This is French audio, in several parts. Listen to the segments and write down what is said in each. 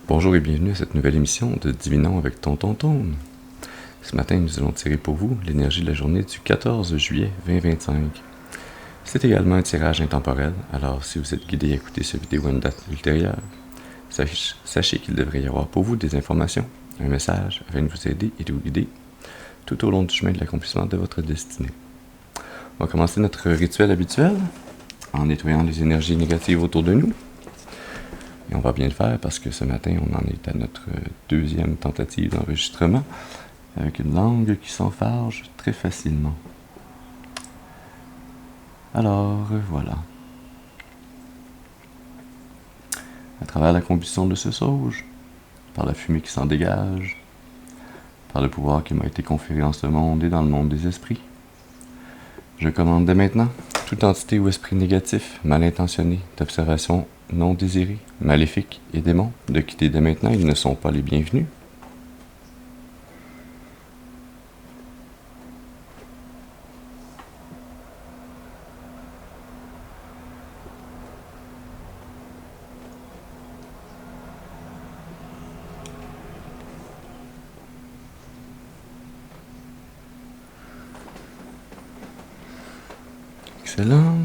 Bonjour et bienvenue à cette nouvelle émission de Divinons avec Tonton Tone. Ce matin, nous allons tirer pour vous l'énergie de la journée du 14 juillet 2025. C'est également un tirage intemporel, alors si vous êtes guidé à écouter cette vidéo à une date ultérieure, sachez qu'il devrait y avoir pour vous des informations, un message afin de vous aider et de vous guider tout au long du chemin de l'accomplissement de votre destinée. On va commencer notre rituel habituel en nettoyant les énergies négatives autour de nous. Et on va bien le faire parce que ce matin, on en est à notre deuxième tentative d'enregistrement avec une langue qui s'enfarge très facilement. Alors, voilà. À travers la combustion de ce sauge, par la fumée qui s'en dégage, par le pouvoir qui m'a été conféré en ce monde et dans le monde des esprits, je commande dès maintenant toute entité ou esprit négatif, mal intentionné, d'observation non désirée, maléfique et démons de quitter dès maintenant, ils ne sont pas les bienvenus. Excellent.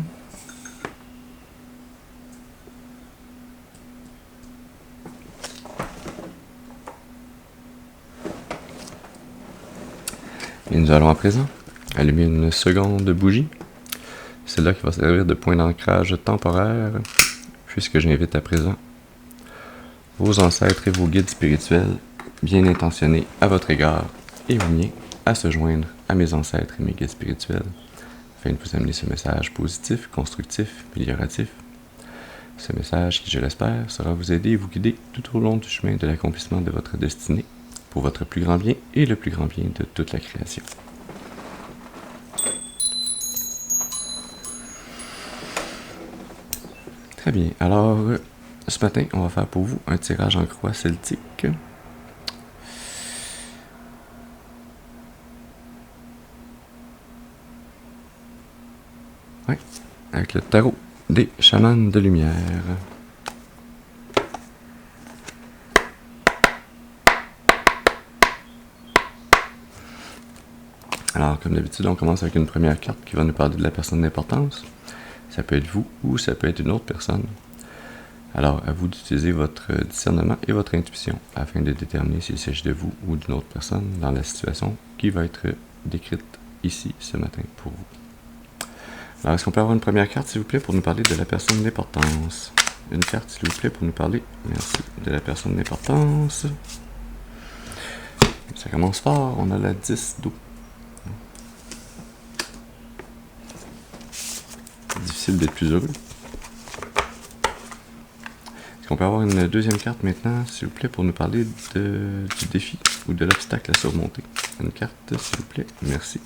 Et nous allons à présent allumer une seconde bougie. C'est là qui va servir de point d'ancrage temporaire, puisque j'invite à présent vos ancêtres et vos guides spirituels bien intentionnés à votre égard et aux miens à se joindre à mes ancêtres et mes guides spirituels afin de vous amener ce message positif, constructif, amélioratif. Ce message qui, je l'espère, sera vous aider et vous guider tout au long du chemin de l'accomplissement de votre destinée pour votre plus grand bien et le plus grand bien de toute la création. Très bien. Alors, ce matin, on va faire pour vous un tirage en croix celtique. Oui, avec le tarot des chamans de lumière. Alors, comme d'habitude, on commence avec une première carte qui va nous parler de la personne d'importance. Ça peut être vous ou ça peut être une autre personne. Alors, à vous d'utiliser votre discernement et votre intuition afin de déterminer s'il s'agit de vous ou d'une autre personne dans la situation qui va être décrite ici ce matin pour vous. Alors, est-ce qu'on peut avoir une première carte, s'il vous plaît, pour nous parler de la personne d'importance? Une carte, s'il vous plaît, pour nous parler, merci, de la personne d'importance. Ça commence fort, on a la 10 d'eau. Difficile d'être plus heureux. Est-ce qu'on peut avoir une deuxième carte maintenant, s'il vous plaît, pour nous parler du défi ou de l'obstacle à surmonter? Une carte, s'il vous plaît, merci.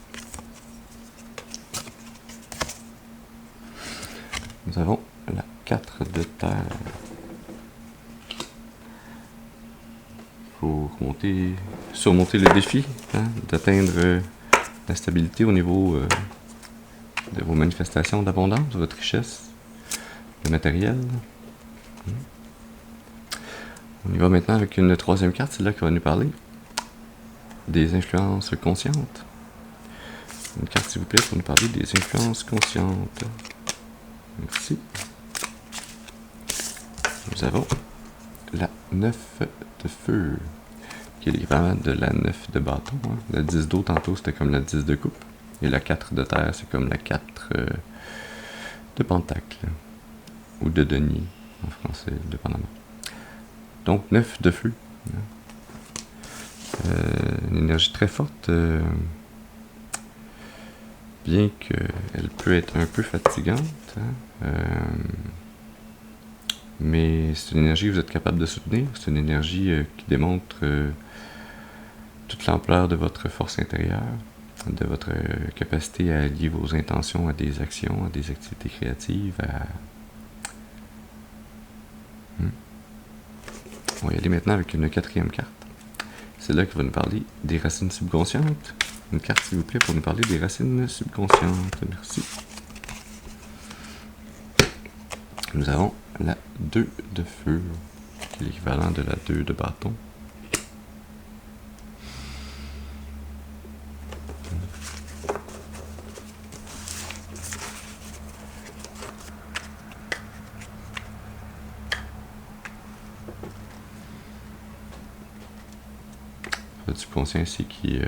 Nous avons la 4 de terre. Pour surmonter le défi, d'atteindre la stabilité au niveau de vos manifestations d'abondance, de votre richesse, le matériel. On y va maintenant avec une troisième carte, c'est là qui va nous parler des influences conscientes. Une carte, s'il vous plaît, pour nous parler des influences conscientes. Merci. Nous avons la 9 de feu, qui est l'équivalent de la 9 de bâton. La 10 d'eau, tantôt, c'était comme la 10 de coupe. Et la 4 de terre, c'est comme la 4 de pentacle. Ou de denier, en français, dépendamment. Donc, 9 de feu. Une énergie très forte, bien qu'elle peut être un peu fatigante. Mais c'est une énergie que vous êtes capable de soutenir. C'est une énergie qui démontre toute l'ampleur de votre force intérieure, de votre capacité à allier vos intentions à des actions, à des activités créatives, On va y aller maintenant avec une quatrième carte. C'est là qui va nous parler des racines subconscientes. Une carte, s'il vous plaît, pour nous parler des racines subconscientes. Merci. Nous avons la 2 de feu, qui est l'équivalent de la 2 de bâton. Le subconscient ici qui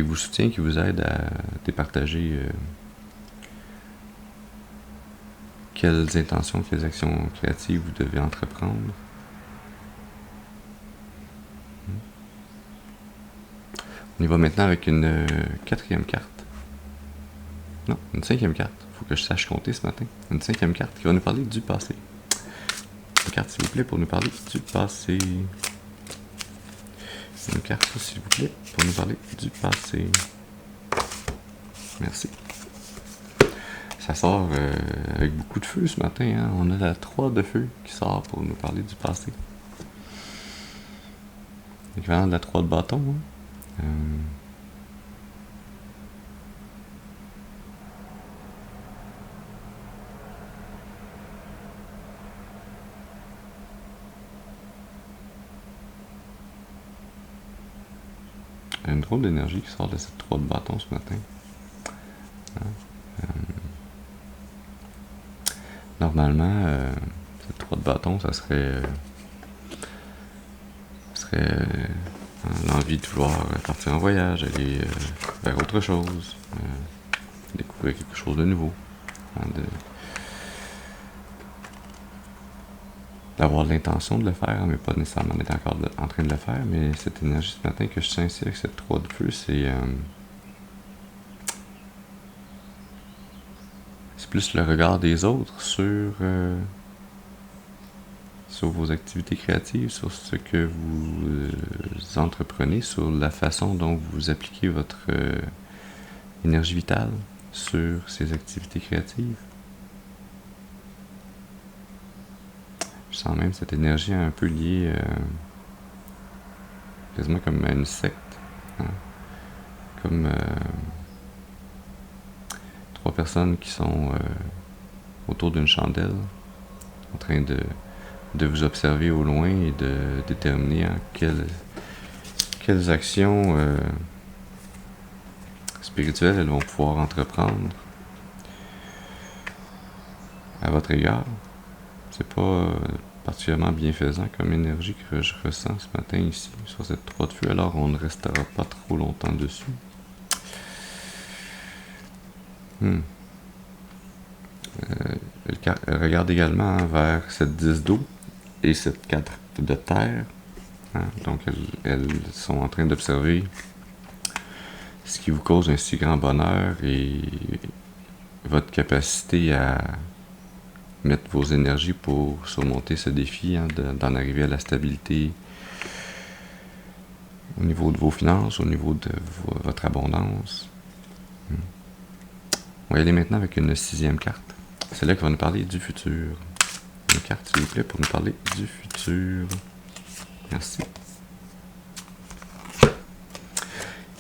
vous soutient, qui vous aide à départager quelles intentions, quelles actions créatives vous devez entreprendre. On y va maintenant avec une quatrième carte. Non, une cinquième carte. Il faut que je sache compter ce matin. Une cinquième carte qui va nous parler du passé. Une carte, s'il vous plaît, pour nous parler du passé. Une carte, s'il vous plaît, pour nous parler du passé. Merci. Ça sort avec beaucoup de feu ce matin. Hein? On a la 3 de feu qui sort pour nous parler du passé. L'équivalent de la 3 de bâton. Hein? Une drôle d'énergie qui sort de cette 3 de bâton ce matin. Hein? Normalement, cette 3 de bâton, ça serait l'envie de vouloir partir en voyage, aller vers autre chose, découvrir quelque chose de nouveau, hein, d'avoir l'intention de le faire, mais pas nécessairement d'être encore en train de le faire. Mais cette énergie ce matin que je sens ici avec cette 3 de feu, c'est plus le regard des autres sur vos activités créatives, sur ce que vous entreprenez, sur la façon dont vous appliquez votre énergie vitale sur ces activités créatives. Je sens même cette énergie un peu liée quasiment comme à une secte, hein? Comme 3 personnes qui sont autour d'une chandelle en train de vous observer au loin et de déterminer quelles actions spirituelles elles vont pouvoir entreprendre à votre égard. C'est pas particulièrement bienfaisant comme énergie que je ressens ce matin ici sur cette 3 de feu, alors on ne restera pas trop longtemps dessus. Elle regarde également vers cette 10 d'eau et cette 4 de terre. Hein? Donc elles sont en train d'observer ce qui vous cause un si grand bonheur et votre capacité à mettre vos énergies pour surmonter ce défi, hein, d'en arriver à la stabilité au niveau de vos finances, au niveau de votre abondance. On va y aller maintenant avec une 6e carte. C'est là qui va nous parler du futur. Une carte, s'il vous plaît, pour nous parler du futur. Merci.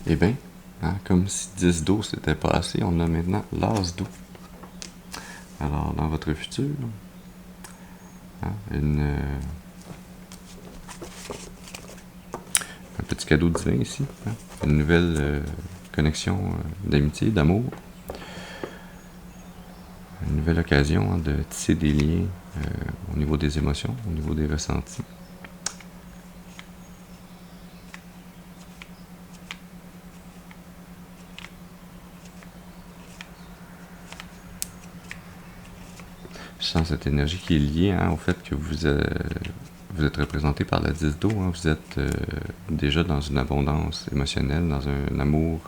Eh bien, hein, comme si 10 d'eau c'était pas assez, on a maintenant l'as d'eau. Alors, dans votre futur, hein, un petit cadeau divin ici, hein, une nouvelle connexion d'amitié, d'amour, une nouvelle occasion, hein, de tisser des liens au niveau des émotions, au niveau des ressentis. Je sens cette énergie qui est liée, hein, au fait que vous êtes représenté par la 10 d'eau. Hein, vous êtes déjà dans une abondance émotionnelle, dans un amour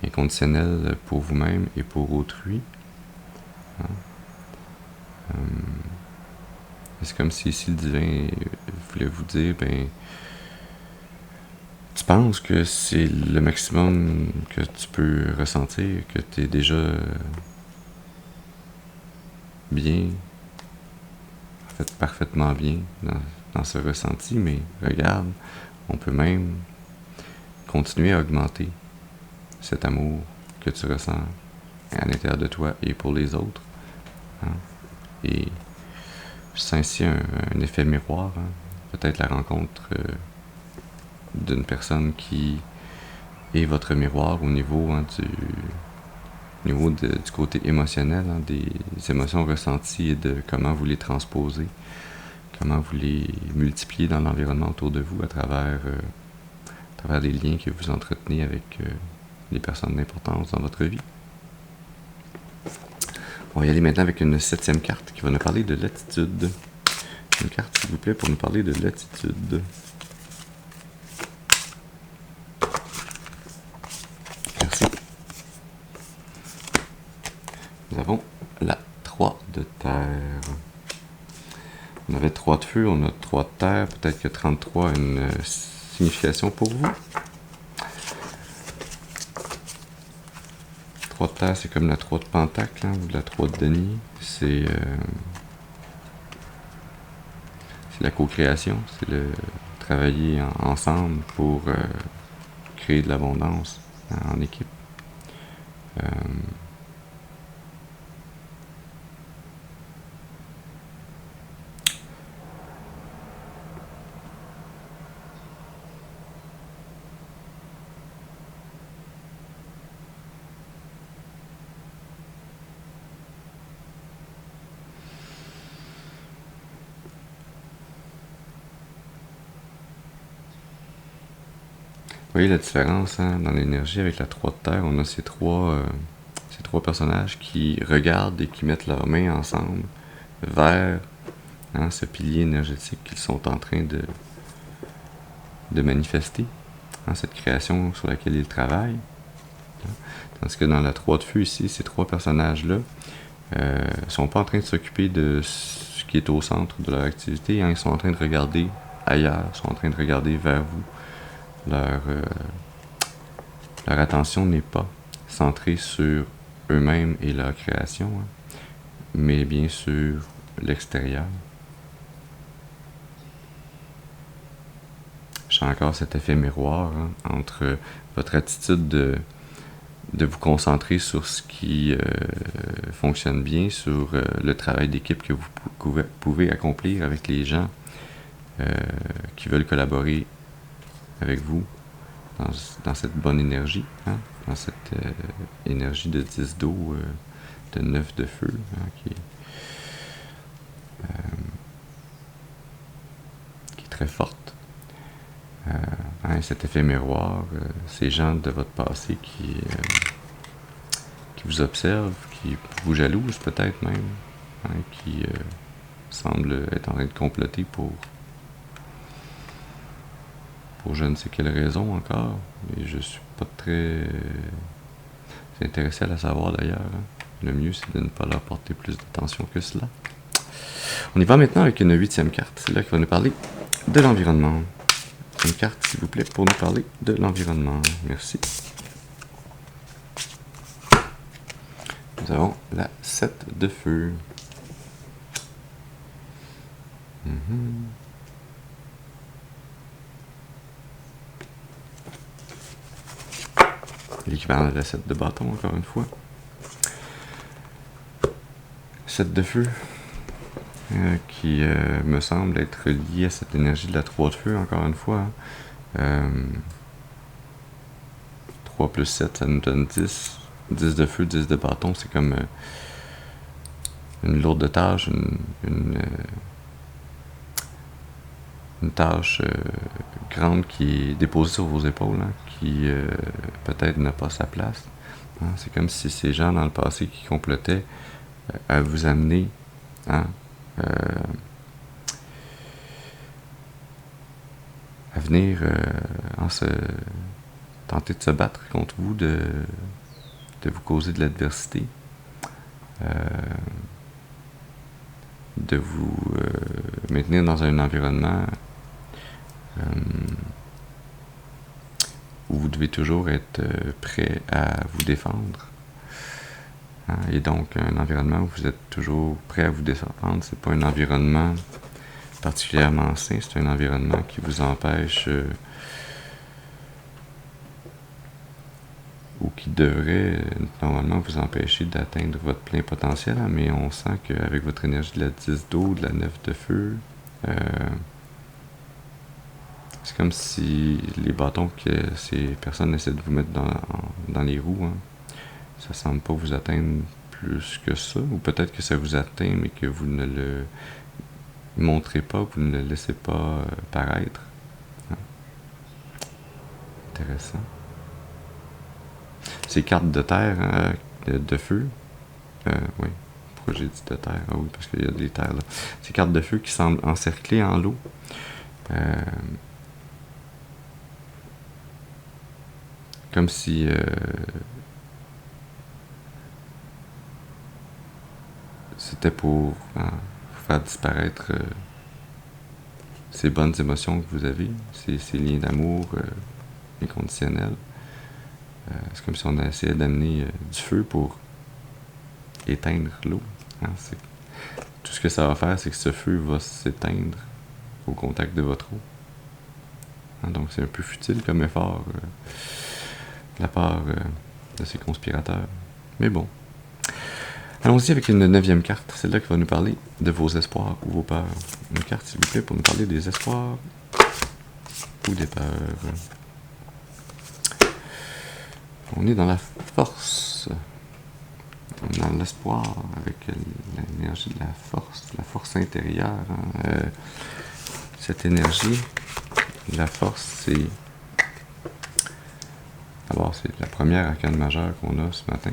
inconditionnel pour vous-même et pour autrui. Hein. C'est comme si ici le divin voulait vous dire, ben, tu penses que c'est le maximum que tu peux ressentir, que tu es déjà bien, en fait parfaitement bien dans ce ressenti, mais regarde, on peut même continuer à augmenter cet amour que tu ressens à l'intérieur de toi et pour les autres. Hein? Et Je sens ici un effet miroir, hein. Peut-être la rencontre d'une personne qui est votre miroir au niveau, hein, du côté émotionnel, hein, des émotions ressenties et de comment vous les transposez, comment vous les multipliez dans l'environnement autour de vous à travers les liens que vous entretenez avec les personnes d'importance dans votre vie. On va y aller maintenant avec une 7e carte qui va nous parler de l'attitude. Une carte, s'il vous plaît, pour nous parler de l'attitude. Merci. Nous avons la 3 de terre. On avait 3 de feu, on a 3 de terre. Peut-être que 33 a une signification pour vous. 3 de terre, c'est comme la 3 de pentacle, hein, ou la 3 de denier. C'est la co-création, c'est le travailler ensemble pour créer de l'abondance, hein, en équipe. Vous voyez la différence, hein, dans l'énergie avec la 3 de terre, on a ces trois personnages qui regardent et qui mettent leurs mains ensemble vers, hein, ce pilier énergétique qu'ils sont en train de manifester, hein, cette création sur laquelle ils travaillent. Tandis que dans la 3 de feu ici, ces 3 personnages-là ne sont pas en train de s'occuper de ce qui est au centre de leur activité, hein, ils sont en train de regarder ailleurs, ils sont en train de regarder vers vous. Leur attention n'est pas centrée sur eux-mêmes et leur création, hein, mais bien sur l'extérieur. J'ai encore cet effet miroir, hein, entre votre attitude de vous concentrer sur ce qui fonctionne bien, sur le travail d'équipe que vous pouvez accomplir avec les gens qui veulent collaborer avec vous dans cette bonne énergie, hein, dans cette énergie de 10 d'eau, de 9 de feu, hein, qui est très forte. Hein, cet effet miroir, ces gens de votre passé qui vous observent, qui vous jalousent peut-être même, hein, qui semblent être en train de comploter pour je ne sais quelle raison encore, et je suis pas très intéressé à la savoir d'ailleurs, hein. Le mieux c'est de ne pas leur porter plus d'attention que cela. On y va maintenant avec une 8e carte, c'est là qui va nous parler de l'environnement. Une carte s'il vous plaît pour nous parler de l'environnement, merci. Nous avons la 7 de feu. L'équivalent de la 7 de bâton, encore une fois. 7 de feu, qui me semble être lié à cette énergie de la 3 de feu, encore une fois. 3 plus 7, ça nous donne 10. 10 de feu, 10 de bâton, c'est comme une lourde tâche, une tâche grande qui est déposée sur vos épaules, hein, qui peut-être n'a pas sa place. Hein. C'est comme si ces gens dans le passé qui complotaient à vous amener, hein, à venir tenter de se battre contre vous, de vous causer de l'adversité, de vous maintenir dans un environnement où vous devez toujours être prêt à vous défendre. Hein, et donc, un environnement où vous êtes toujours prêt à vous défendre, c'est pas un environnement particulièrement sain, c'est un environnement qui vous empêche, où ou qui devrait normalement vous empêcher d'atteindre votre plein potentiel, hein, mais on sent qu'avec votre énergie de la 10 d'eau, de la 9 de feu, c'est comme si les bâtons que ces personnes essaient de vous mettre dans les roues, hein, ça semble pas vous atteindre plus que ça, ou peut-être que ça vous atteint, mais que vous ne le montrez pas, que vous ne le laissez pas paraître. Hein. Intéressant. Ces cartes de terre, hein, de feu, oui, pourquoi j'ai dit de terre? Ah oui, parce qu'il y a des terres là. Ces cartes de feu qui semblent encerclées en l'eau. Comme si c'était pour faire disparaître ces bonnes émotions que vous avez, ces liens d'amour inconditionnels. C'est comme si on essayait d'amener du feu pour éteindre l'eau. Hein, tout ce que ça va faire, c'est que ce feu va s'éteindre au contact de votre eau. Hein, donc c'est un peu futile comme effort de la part de ces conspirateurs. Mais bon. Allons-y avec une 9e carte, celle-là qui va nous parler de vos espoirs ou vos peurs. Une carte, s'il vous plaît, pour nous parler des espoirs ou des peurs. On est dans la force, dans l'espoir, avec l'énergie de la force intérieure. Hein. Cette énergie, la force, c'est... D'abord, c'est la première arcane majeure qu'on a ce matin.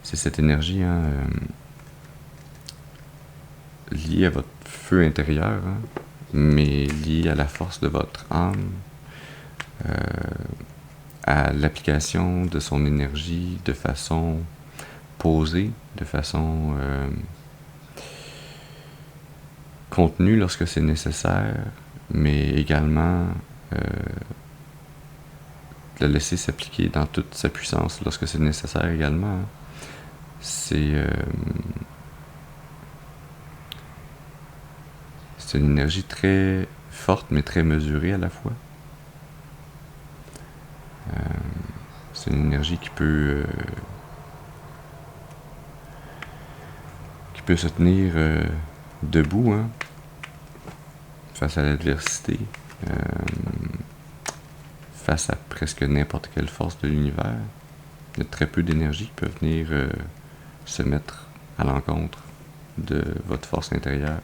C'est cette énergie hein, liée à votre feu intérieur, hein, mais liée à la force de votre âme, à l'application de son énergie de façon posée, de façon contenue lorsque c'est nécessaire, mais également la laisser s'appliquer dans toute sa puissance lorsque c'est nécessaire également. C'est une énergie très forte mais très mesurée à la fois. C'est une énergie qui peut se tenir debout hein, face à l'adversité, face à presque n'importe quelle force de l'univers. Il y a très peu d'énergie qui peut venir se mettre à l'encontre de votre force intérieure.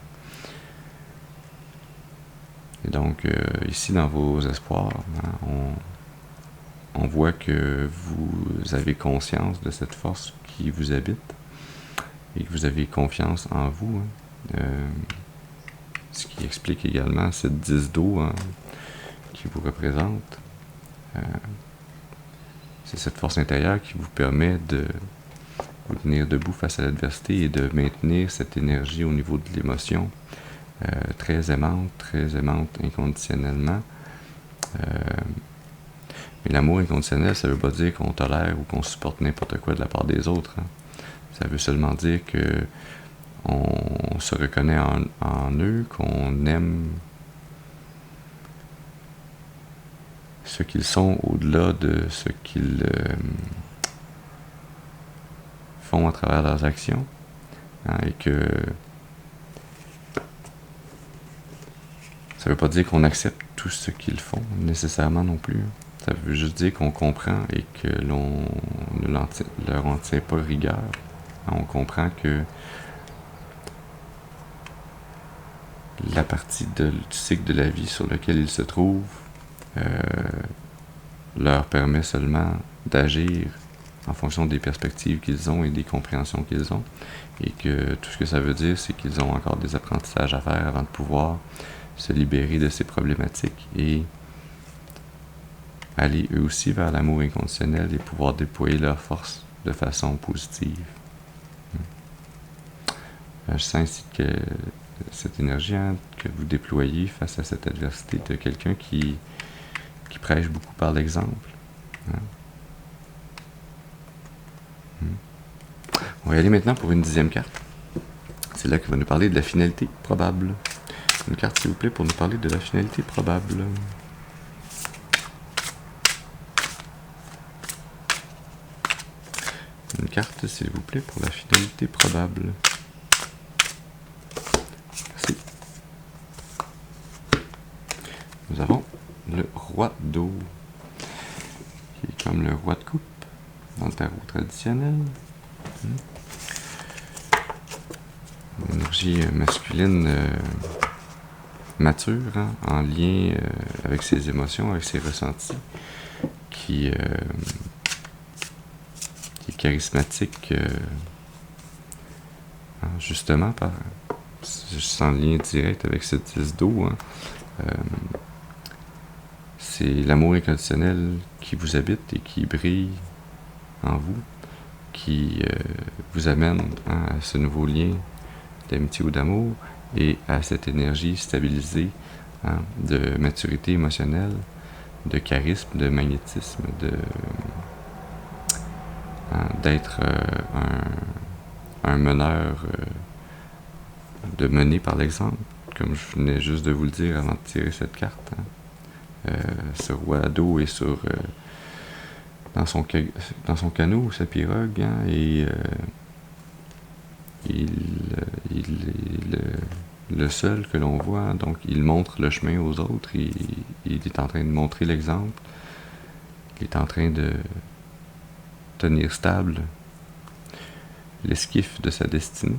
Et donc, ici, dans vos espoirs, hein, on voit que vous avez conscience de cette force qui vous habite et que vous avez confiance en vous. Hein. Ce qui explique également cette 10 d'eau hein, qui vous représente. C'est cette force intérieure qui vous permet de vous tenir debout face à l'adversité et de maintenir cette énergie au niveau de l'émotion très aimante inconditionnellement. Mais l'amour inconditionnel, ça veut pas dire qu'on tolère ou qu'on supporte n'importe quoi de la part des autres. Hein. Ça veut seulement dire que on se reconnaît en eux, qu'on aime ce qu'ils sont au-delà de ce qu'ils font à travers leurs actions. Hein, et que ça veut pas dire qu'on accepte tout ce qu'ils font nécessairement non plus. Ça veut juste dire qu'on comprend et que l'on ne leur en tient pas rigueur. On comprend que la partie du cycle de la vie sur lequel ils se trouvent leur permet seulement d'agir en fonction des perspectives qu'ils ont et des compréhensions qu'ils ont. Et que tout ce que ça veut dire, c'est qu'ils ont encore des apprentissages à faire avant de pouvoir se libérer de ces problématiques et aller eux aussi vers l'amour inconditionnel et pouvoir déployer leur force de façon positive. Je sens ici que cette énergie hein, que vous déployez face à cette adversité de quelqu'un qui prêche beaucoup par l'exemple. Hein. On va y aller maintenant pour une 10e carte. C'est là qui va nous parler de la finalité probable. Une carte, s'il vous plaît, pour nous parler de la finalité probable. carte, s'il vous plaît, pour la finalité probable. Merci. Nous avons le roi d'eau, qui est comme le roi de coupe dans le tarot traditionnel. Une énergie masculine mature, hein, en lien avec ses émotions, avec ses ressentis, qui est charismatique, hein, justement, sans lien direct avec cette 10 d'eau. Hein. C'est l'amour inconditionnel qui vous habite et qui brille en vous, qui vous amène, hein, à ce nouveau lien d'amitié ou d'amour et à cette énergie stabilisée, hein, de maturité émotionnelle, de charisme, de magnétisme, d'être un meneur, de mener par l'exemple, comme je venais juste de vous le dire avant de tirer cette carte. Hein. Ce roi d'eau est dans son canot, sa pirogue, hein, et il est le seul que l'on voit, donc il montre le chemin aux autres, il est en train de montrer l'exemple, il est en train de tenir stable l'esquif de sa destinée.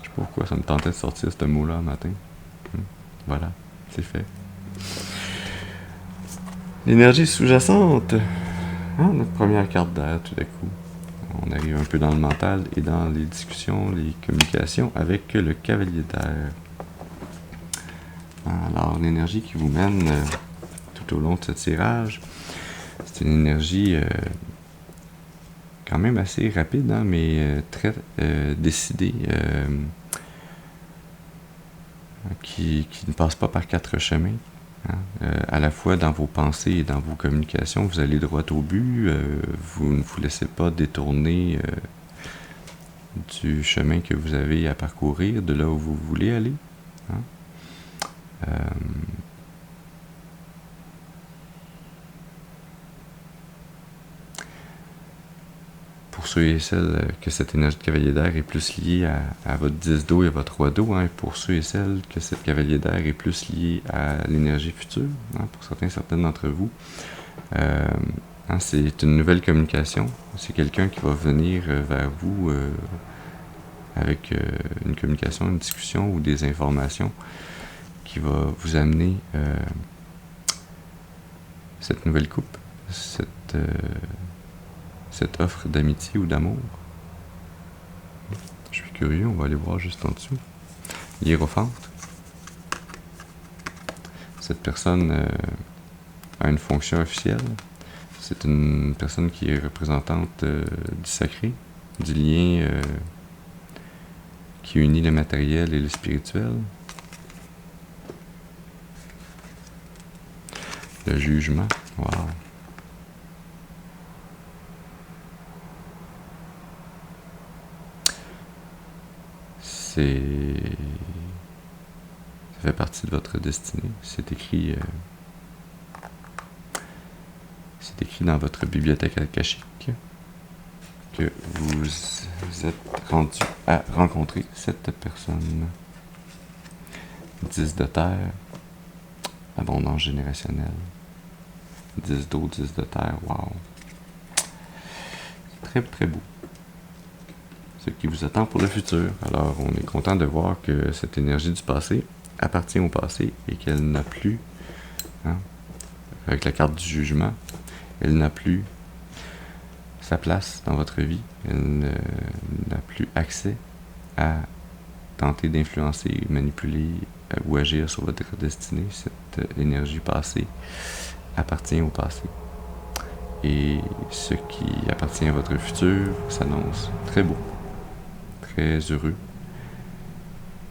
Je sais pas pourquoi ça me tentait de sortir ce mot-là un matin. Voilà, c'est fait. L'énergie sous-jacente. Ah, notre première carte d'air, tout d'un coup. On arrive un peu dans le mental et dans les discussions, les communications avec le cavalier d'air. Alors, l'énergie qui vous mène tout au long de ce tirage, c'est une énergie quand même assez rapide, hein, mais très décidée, qui ne passe pas par 4 chemins. Hein. À la fois dans vos pensées et dans vos communications, vous allez droit au but, vous ne vous laissez pas détourner du chemin que vous avez à parcourir, de là où vous voulez aller. Hein. Pour ceux et celles que cette énergie de cavalier d'air est plus liée à votre 10 d'eau et à votre roi d'eau, hein, pour ceux et celles que cette cavalier d'air est plus liée à l'énergie future, hein, pour certaines d'entre vous, hein, c'est une nouvelle communication. C'est quelqu'un qui va venir vers vous avec une communication, une discussion ou des informations qui va vous amener cette nouvelle coupe, cette offre d'amitié ou d'amour. Je suis curieux, on va aller voir juste en dessous. Hiérophante. Cette personne a une fonction officielle. C'est une personne qui est représentante du sacré, du lien qui unit le matériel et le spirituel. Le jugement. Wow. Ça fait partie de votre destinée. C'est écrit dans votre bibliothèque akashique que vous êtes rendu à rencontrer cette personne. 10 de terre, abondance générationnelle. 10 d'eau, 10 de terre, wow. Très très beau. Ce qui vous attend pour le futur. Alors, on est content de voir que cette énergie du passé appartient au passé et qu'elle n'a plus, hein, avec la carte du jugement, elle n'a plus sa place dans votre vie. Elle n'a plus accès à tenter d'influencer, manipuler ou agir sur votre destinée. Cette énergie passée appartient au passé. Et ce qui appartient à votre futur s'annonce très beau, très heureux,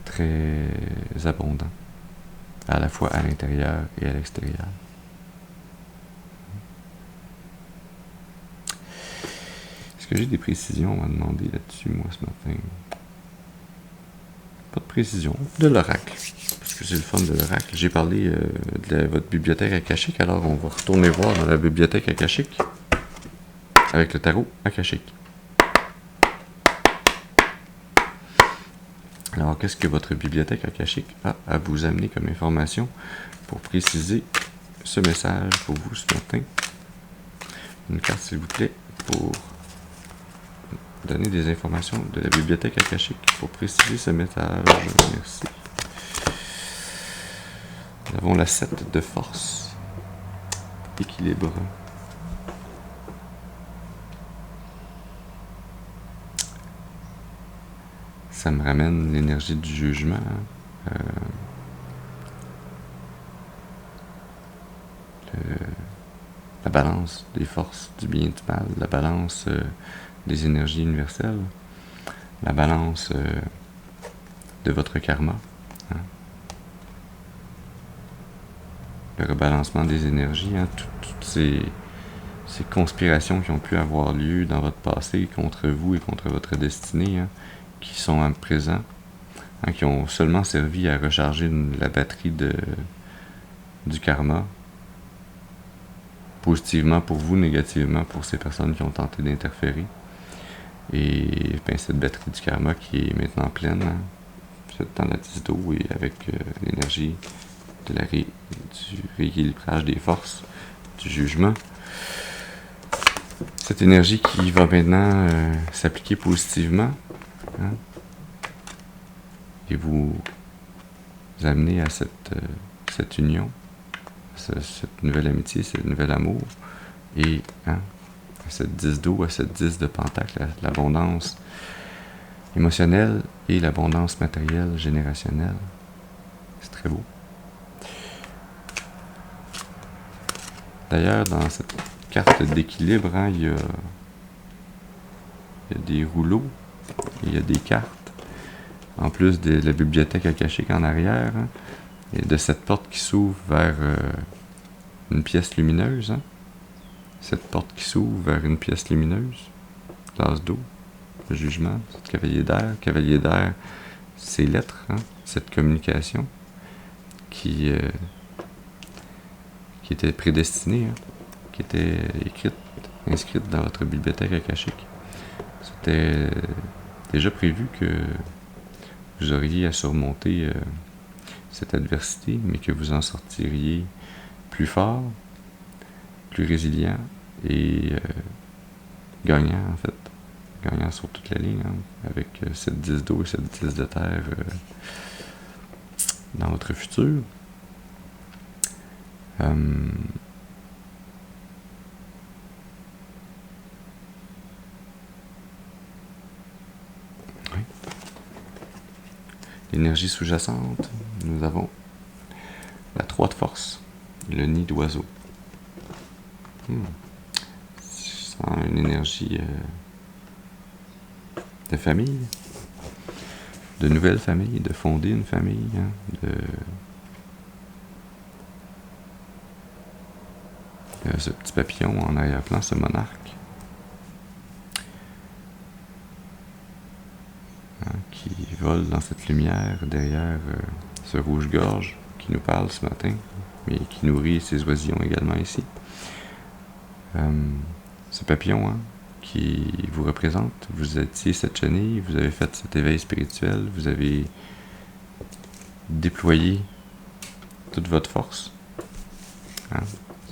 très abondant, à la fois à l'intérieur et à l'extérieur. Est-ce que j'ai des précisions à demander là-dessus, moi, ce matin? Pas de précision. De l'oracle. Parce que c'est le fun de l'oracle. J'ai parlé de votre bibliothèque akashique, alors on va retourner voir dans la bibliothèque akashique. avec le tarot akashique. Alors, qu'est-ce que votre bibliothèque akashique a à vous amener comme information pour préciser ce message pour vous ce matin? Une carte, s'il vous plaît, pour donner des informations de la bibliothèque akashique pour préciser ce message. Merci. Nous avons la 7 de force. Équilibre. Ça me ramène l'énergie du jugement. La balance des forces, du bien et du mal. La balance des énergies universelles. La balance de votre karma. Hein. Le rebalancement des énergies. Hein. Toutes ces conspirations qui ont pu avoir lieu dans votre passé contre vous et contre votre destinée, hein, qui sont à présent, hein, qui ont seulement servi à recharger la batterie du karma, positivement pour vous, négativement pour ces personnes qui ont tenté d'interférer. Et ben, cette batterie du karma qui est maintenant pleine, hein, dans la 10 d'eau et avec l'énergie du rééquilibrage des forces, du jugement. Cette énergie qui va maintenant s'appliquer positivement, hein, et vous amener à cette union, cette nouvelle amitié, ce nouvel amour, et hein, à cette 10 d'eau, à cette 10 de pentacle, l'abondance émotionnelle et l'abondance matérielle générationnelle. C'est très beau. D'ailleurs, dans cette carte d'équilibre, hein, il y a des rouleaux, il y a des cartes, en plus de la bibliothèque akashique en arrière, hein, et de cette porte qui s'ouvre vers une pièce lumineuse. Hein. Cette porte qui s'ouvre vers une pièce lumineuse, l'as d'eau, le jugement, ce cavalier d'air, ces lettres, hein, cette communication qui était prédestinée, hein, qui était inscrite dans votre bibliothèque akashique. C'était déjà prévu que vous auriez à surmonter cette adversité, mais que vous en sortiriez plus fort, plus résilient et gagnant, en fait. Gagnant sur toute la ligne, hein, avec cette 10 d'eau et cette 10 de terre dans votre futur. Oui. L'énergie sous-jacente, nous avons la 3 de force, le nid d'oiseau. C'est une énergie de famille, de nouvelle famille, de fonder une famille, hein, ce petit papillon en arrière-plan, ce monarque, hein, qui vole dans cette lumière derrière ce rouge-gorge qui nous parle ce matin, mais qui nourrit ses oisillons également ici. Ce papillon, hein, qui vous représente, vous étiez cette chenille, vous avez fait cet éveil spirituel, vous avez déployé toute votre force, hein,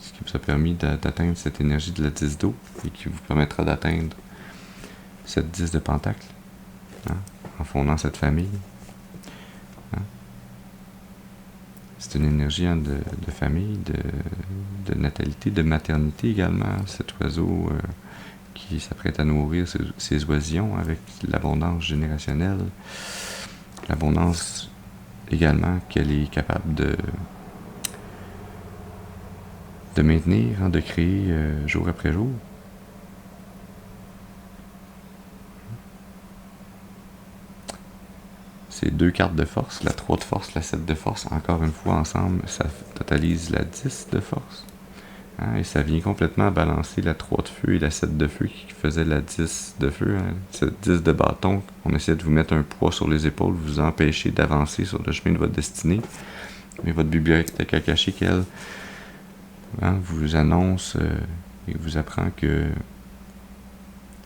ce qui vous a permis d'atteindre cette énergie de la 10 d'eau et qui vous permettra d'atteindre cette 10 de pentacle, hein, en fondant cette famille. Hein. C'est une énergie, hein, de famille, de natalité, de maternité également, cet oiseau qui s'apprête à nourrir ses oisillons avec l'abondance générationnelle, l'abondance également qu'elle est capable de maintenir, hein, de créer jour après jour. Ces deux cartes de force, la 3 de force, la 7 de force, encore une fois ensemble, ça totalise la 10 de force. Hein, et ça vient complètement balancer la 3 de feu et la 7 de feu qui faisait la 10 de feu. Hein. Cette 10 de bâton, on essaie de vous mettre un poids sur les épaules, vous empêcher d'avancer sur le chemin de votre destinée. Mais votre bibliothèque akashique, elle, hein, vous annonce et vous apprend que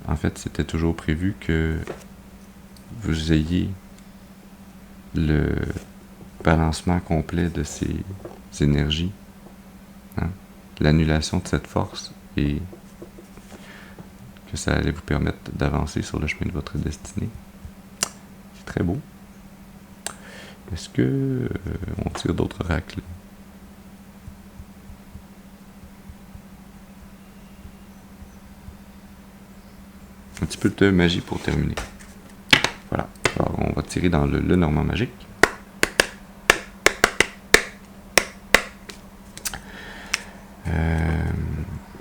en fait, c'était toujours prévu que vous ayez le balancement complet de ces énergies, hein, l'annulation de cette force, et que ça allait vous permettre d'avancer sur le chemin de votre destinée. C'est très beau. Est-ce que on tire d'autres oracles? Un petit peu de magie pour terminer. Voilà. Alors, on va tirer dans le Lenormand magique.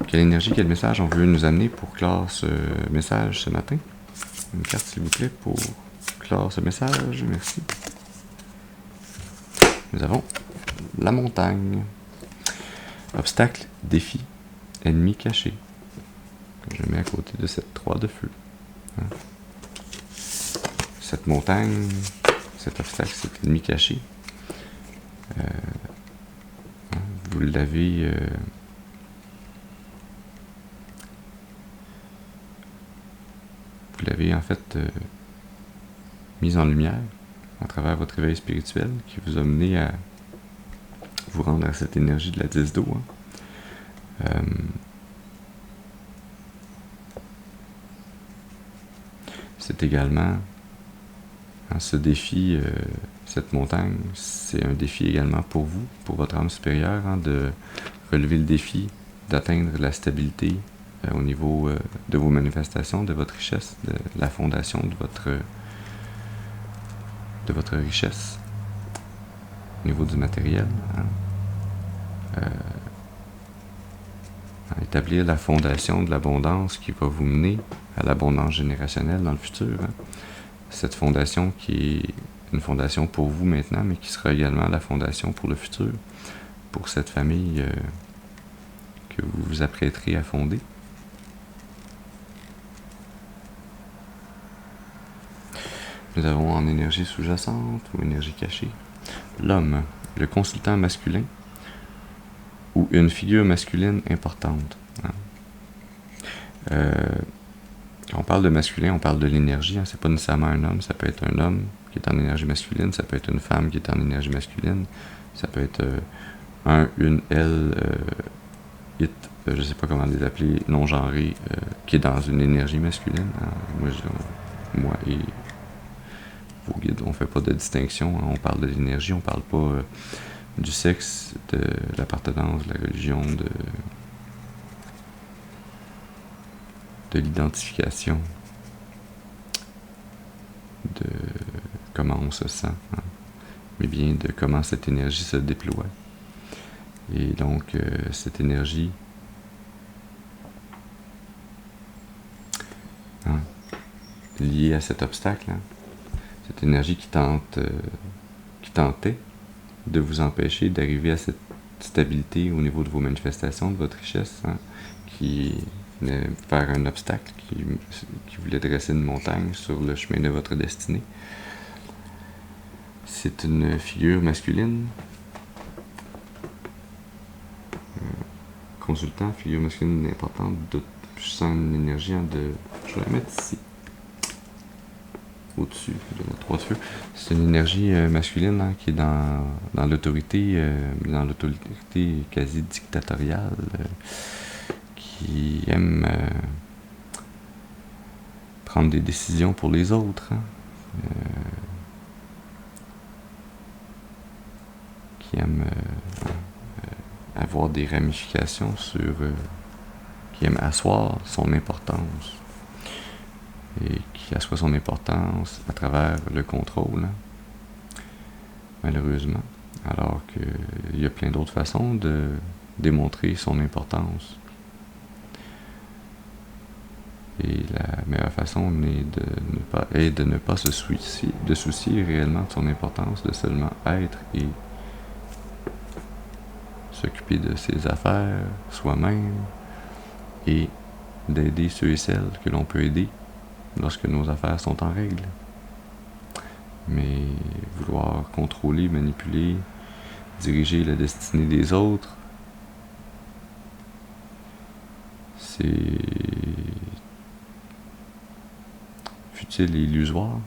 Quelle énergie, quel message on veut nous amener pour clore ce message ce matin? Une carte, s'il vous plaît, pour clore ce message. Merci. Nous avons la montagne. Obstacle, défi, ennemi caché. Je mets à côté de cette 3 de feu. Hein. Cette montagne, cet obstacle, cet ennemi caché, vous l'avez en fait mise en lumière à travers votre éveil spirituel qui vous a mené à vous rendre à cette énergie de la 10 d'eau. Hein. C'est également ce défi, cette montagne, c'est un défi également pour vous, pour votre âme supérieure, hein, de relever le défi, d'atteindre la stabilité au niveau de vos manifestations, de votre richesse, de la fondation de votre richesse, au niveau du matériel. Hein. Établir la fondation de l'abondance qui va vous mener à l'abondance générationnelle dans le futur. Hein. Cette fondation qui est une fondation pour vous maintenant, mais qui sera également la fondation pour le futur, pour cette famille que vous vous apprêterez à fonder. Nous avons en énergie sous-jacente ou énergie cachée l'homme, le consultant masculin ou une figure masculine importante. Hein. Quand on parle de masculin, on parle de l'énergie. Hein. C'est pas nécessairement un homme. Ça peut être un homme qui est en énergie masculine. Ça peut être une femme qui est en énergie masculine. Ça peut être un, une, elle, it, je sais pas comment les appeler, non-genré, qui est dans une énergie masculine. Hein. Moi et vos guides, on fait pas de distinction. Hein. On parle de l'énergie, on parle pas du sexe, de l'appartenance, de la religion, de l'identification, de comment on se sent, hein, mais bien de comment cette énergie se déploie. Et donc, cette énergie, hein, liée à cet obstacle, hein, cette énergie qui tentait de vous empêcher d'arriver à cette stabilité au niveau de vos manifestations, de votre richesse, hein, qui venait faire un obstacle, qui voulait dresser une montagne sur le chemin de votre destinée. C'est une figure masculine, consultant, figure masculine importante, je sens une énergie de... Je vais la mettre ici, au-dessus de la 3 de feu. C'est une énergie masculine, hein, qui est dans l'autorité quasi dictatoriale, qui aime prendre des décisions pour les autres, hein, qui aime avoir des ramifications qui aime asseoir son importance, et qui assoit son importance à travers le contrôle, hein, malheureusement, alors qu'il y a plein d'autres façons de démontrer son importance. Et la meilleure façon est de ne pas se soucier réellement de son importance, de seulement être et s'occuper de ses affaires soi-même et d'aider ceux et celles que l'on peut aider lorsque nos affaires sont en règle. Mais vouloir contrôler, manipuler, diriger la destinée des autres, c'est utile et illusoire.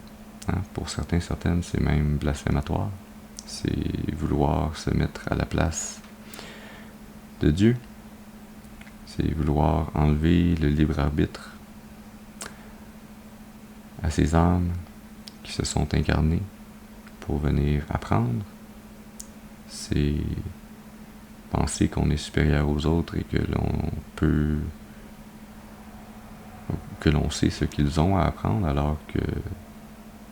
Hein? Pour certains, certaines, c'est même blasphématoire. C'est vouloir se mettre à la place de Dieu. C'est vouloir enlever le libre arbitre à ces âmes qui se sont incarnées pour venir apprendre. C'est penser qu'on est supérieur aux autres et que l'on sait ce qu'ils ont à apprendre, alors que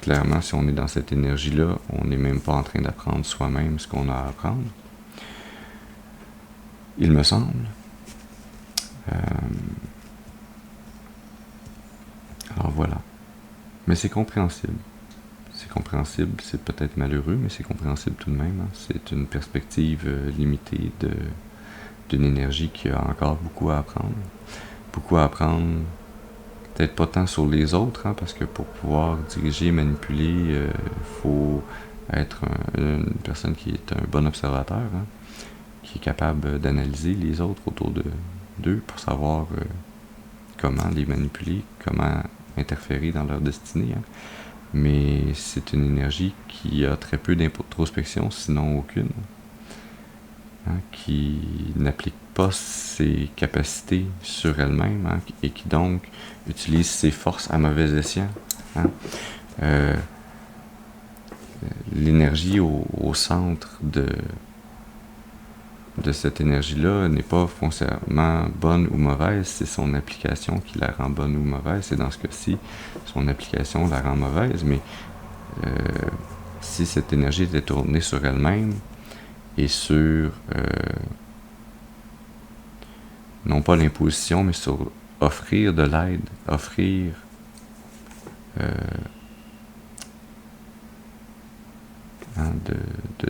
clairement, si on est dans cette énergie-là, on n'est même pas en train d'apprendre soi-même ce qu'on a à apprendre. Il me semble. Alors voilà. Mais c'est compréhensible. C'est compréhensible, c'est peut-être malheureux, mais c'est compréhensible tout de même. Hein. C'est une perspective limitée d'une énergie qui a encore beaucoup à apprendre. Beaucoup à apprendre, peut-être pas tant sur les autres, hein, parce que pour pouvoir diriger, manipuler, faut être une personne qui est un bon observateur, hein, qui est capable d'analyser les autres autour d'eux pour savoir comment les manipuler, comment interférer dans leur destinée. Hein. Mais c'est une énergie qui a très peu d'introspection, sinon aucune, hein, qui n'applique pas ses capacités sur elle-même, hein, et qui donc utilise ses forces à mauvais escient. Hein. L'énergie au centre de cette énergie-là n'est pas foncièrement bonne ou mauvaise, c'est son application qui la rend bonne ou mauvaise. Et dans ce cas-ci, son application la rend mauvaise, mais si cette énergie était tournée sur elle-même et sur non pas l'imposition, mais sur offrir de l'aide, offrir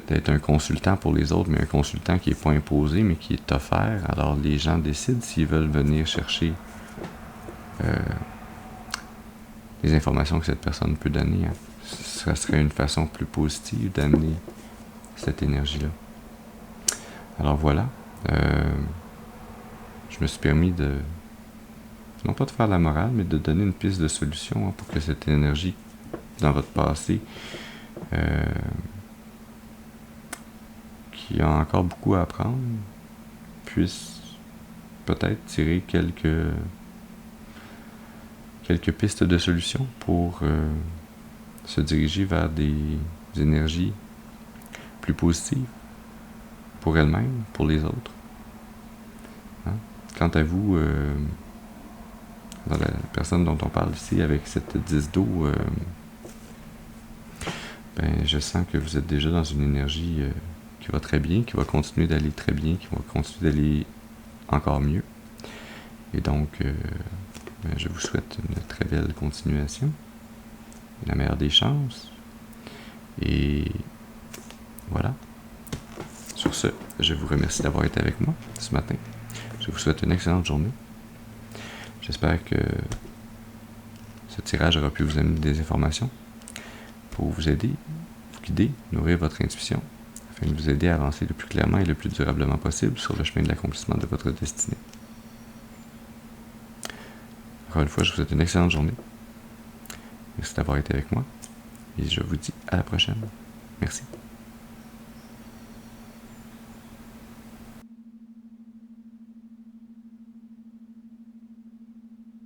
d'être un consultant pour les autres, mais un consultant qui n'est pas imposé, mais qui est offert. Alors les gens décident s'ils veulent venir chercher les informations que cette personne peut donner. Hein. Ça serait une façon plus positive d'amener cette énergie-là. Alors voilà. Je me suis permis non pas de faire la morale, mais de donner une piste de solution, hein, pour que cette énergie dans votre passé qui a encore beaucoup à apprendre puisse peut-être tirer quelques pistes de solutions pour se diriger vers des énergies plus positives pour elle-même, pour les autres. Hein? Quant à vous, dans la personne dont on parle ici, avec cette 10 d'eau, je sens que vous êtes déjà dans une énergie qui va très bien, qui va continuer d'aller très bien, qui va continuer d'aller encore mieux. Et donc, je vous souhaite une très belle continuation, la meilleure des chances. Et voilà. Sur ce, je vous remercie d'avoir été avec moi ce matin. Je vous souhaite une excellente journée. J'espère que ce tirage aura pu vous amener des informations pour vous aider, vous guider, nourrir votre intuition, afin de vous aider à avancer le plus clairement et le plus durablement possible sur le chemin de l'accomplissement de votre destinée. Encore une fois, je vous souhaite une excellente journée. Merci d'avoir été avec moi et je vous dis à la prochaine. Merci.